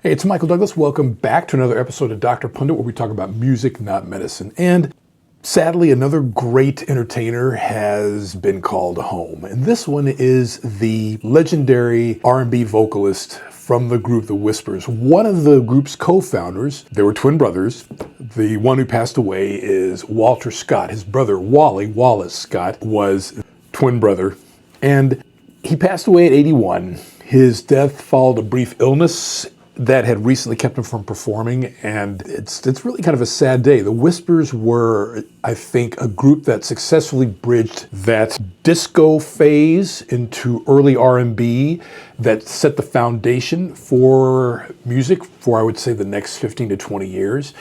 Hey, it's Michael Douglas. Welcome back to another episode of Dr. Pundit, where we talk about music, not medicine. And sadly, another great entertainer has been called home. And this one is the legendary R&B vocalist from the group The Whispers. One of the group's co-founders, they were twin brothers. The one who passed away is Walter Scott. His brother, Wallace Scott, was twin brother. And he passed away at 81. His death followed a brief illness that had recently kept him from performing, and it's really kind of a sad day. The Whispers were, I think, a group that successfully bridged that disco phase into early R&B that set the foundation for music for, I would say, the next 15 to 20 years.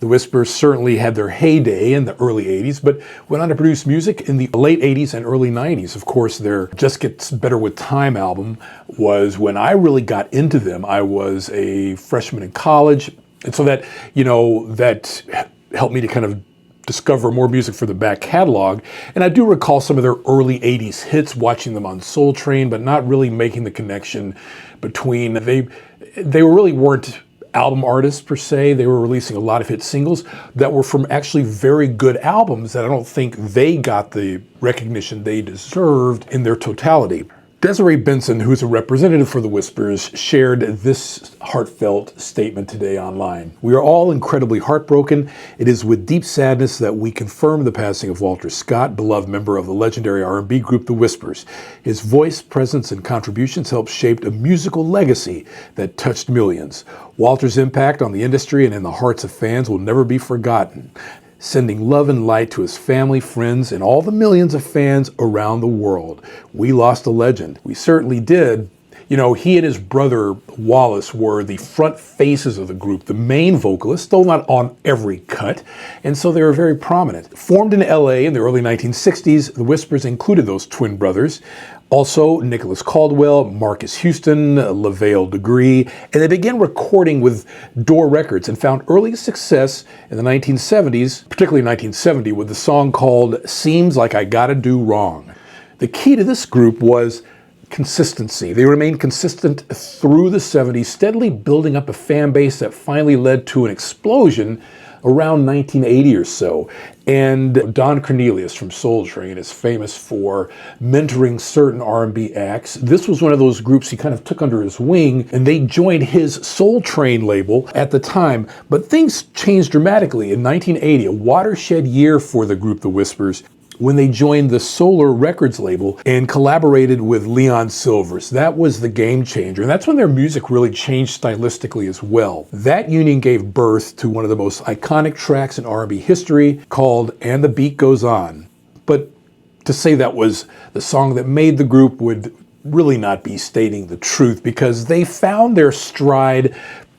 The Whispers certainly had their heyday in the early 80s, but went on to produce music in the late 80s and early 90s. Of course, their Just Gets Better with Time album was when I really got into them. I was a freshman in college, and so that, that helped me to kind of discover more music for the back catalog. And I do recall some of their early 80s hits, watching them on Soul Train, but not really making the connection between, they really weren't album artists per se. They were releasing a lot of hit singles that were from actually very good albums that I don't think they got the recognition they deserved in their totality. Desiree Benson, who's a representative for the Whispers, shared this heartfelt statement today online. "We are all incredibly heartbroken. It is with deep sadness that we confirm the passing of Walter Scott, beloved member of the legendary R&B group The Whispers. His voice, presence, and contributions helped shape a musical legacy that touched millions. Walter's impact on the industry and in the hearts of fans will never be forgotten, sending love and light to his family, friends, and all the millions of fans around the world. We lost a legend." We certainly did. He and his brother Wallace were the front faces of the group, the main vocalists, though not on every cut, and so they were very prominent. Formed in LA in the early 1960s, the Whispers included those twin brothers, also Nicholas Caldwell, Marcus Houston, LaVale Degree, and they began recording with Door Records and found early success in the 1970s, particularly 1970, with the song called "Seems Like I Gotta Do Wrong." The key to this group was consistency. They remained consistent through the 70s, steadily building up a fan base that finally led to an explosion around 1980 or so. And Don Cornelius from Soul Train is famous for mentoring certain R&B acts. This was one of those groups he kind of took under his wing, and they joined his Soul Train label at the time. But things changed dramatically in 1980, a watershed year for the group The Whispers, when they joined the Solar Records label and collaborated with Leon Silvers. That was the game changer, and that's when their music really changed stylistically as well. That union gave birth to one of the most iconic tracks in R&B history called "And the Beat Goes On." But to say that was the song that made the group would really not be stating the truth, because they found their stride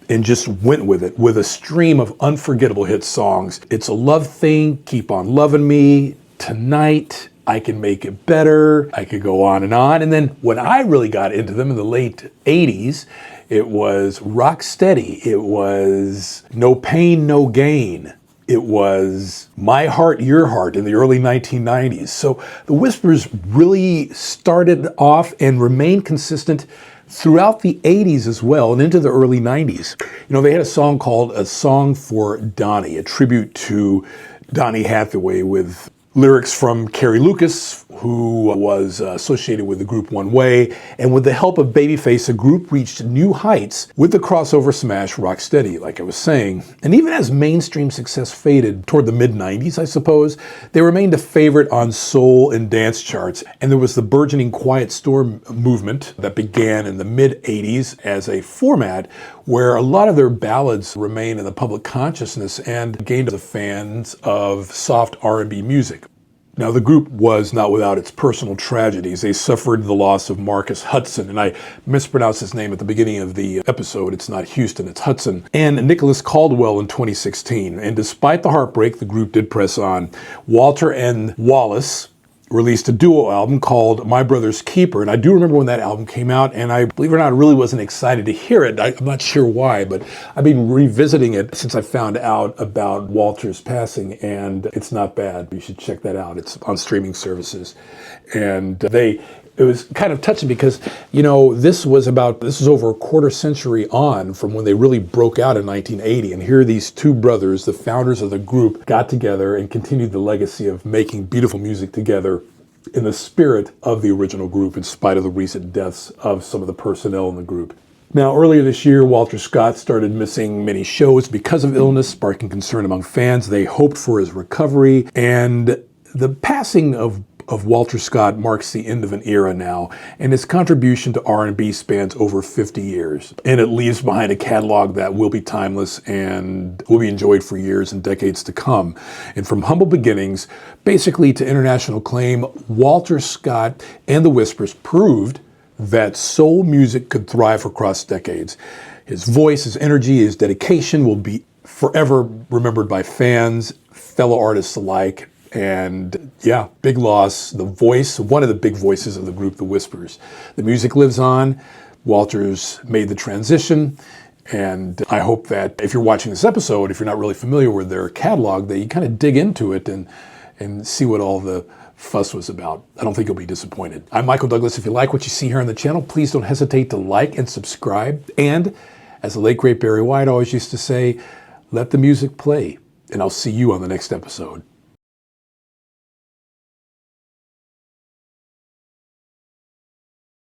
and just went with it with a stream of unforgettable hit songs. "It's a Love Thing," "Keep on Loving Me," "Tonight," "I Can Make It Better," I could go on. And then when I really got into them in the late 80s, it was "Rock Steady," it was "No Pain, No Gain," it was "My Heart, Your Heart" in the early 1990s. So the Whispers really started off and remained consistent throughout the 80s as well and into the early 90s. They had a song called "A Song for Donnie," a tribute to Donnie Hathaway, with lyrics from Carrie Lucas, who was associated with the group One Way, and with the help of Babyface, the group reached new heights with the crossover smash "Rock Steady," like I was saying. And even as mainstream success faded toward the mid-90s, I suppose, they remained a favorite on soul and dance charts. And there was the burgeoning Quiet Storm movement that began in the mid-80s as a format where a lot of their ballads remained in the public consciousness and gained the fans of soft R&B music. Now, the group was not without its personal tragedies. They suffered the loss of Marcus Hudson, and I mispronounced his name at the beginning of the episode. It's not Houston, it's Hudson, and Nicholas Caldwell in 2016. And despite the heartbreak, the group did press on. Walter and Wallace released a duo album called My Brother's Keeper, and I do remember when that album came out, and I, believe it or not, really wasn't excited to hear it. I'm not sure why, but I've been revisiting it since I found out about Walter's passing, and it's not bad. You should check that out. It's on streaming services. And they it was kind of touching because, this was over a quarter century on from when they really broke out in 1980. And here these two brothers, the founders of the group, got together and continued the legacy of making beautiful music together in the spirit of the original group, in spite of the recent deaths of some of the personnel in the group. Now, earlier this year, Walter Scott started missing many shows because of illness, sparking concern among fans. They hoped for his recovery, and the passing of Walter Scott marks the end of an era now, and his contribution to R&B spans over 50 years. And it leaves behind a catalog that will be timeless and will be enjoyed for years and decades to come. And from humble beginnings, basically to international acclaim, Walter Scott and the Whispers proved that soul music could thrive across decades. His voice, his energy, his dedication will be forever remembered by fans, fellow artists alike. And yeah, big loss. The voice, one of the big voices of the group, the Whispers. The music lives on. Walter's made the transition. And I hope that if you're watching this episode, if you're not really familiar with their catalog, that you kind of dig into it and see what all the fuss was about. I don't think you'll be disappointed. I'm Michael Douglas. If you like what you see here on the channel, please don't hesitate to like and subscribe. And as the late great Barry White always used to say, let the music play. And I'll see you on the next episode.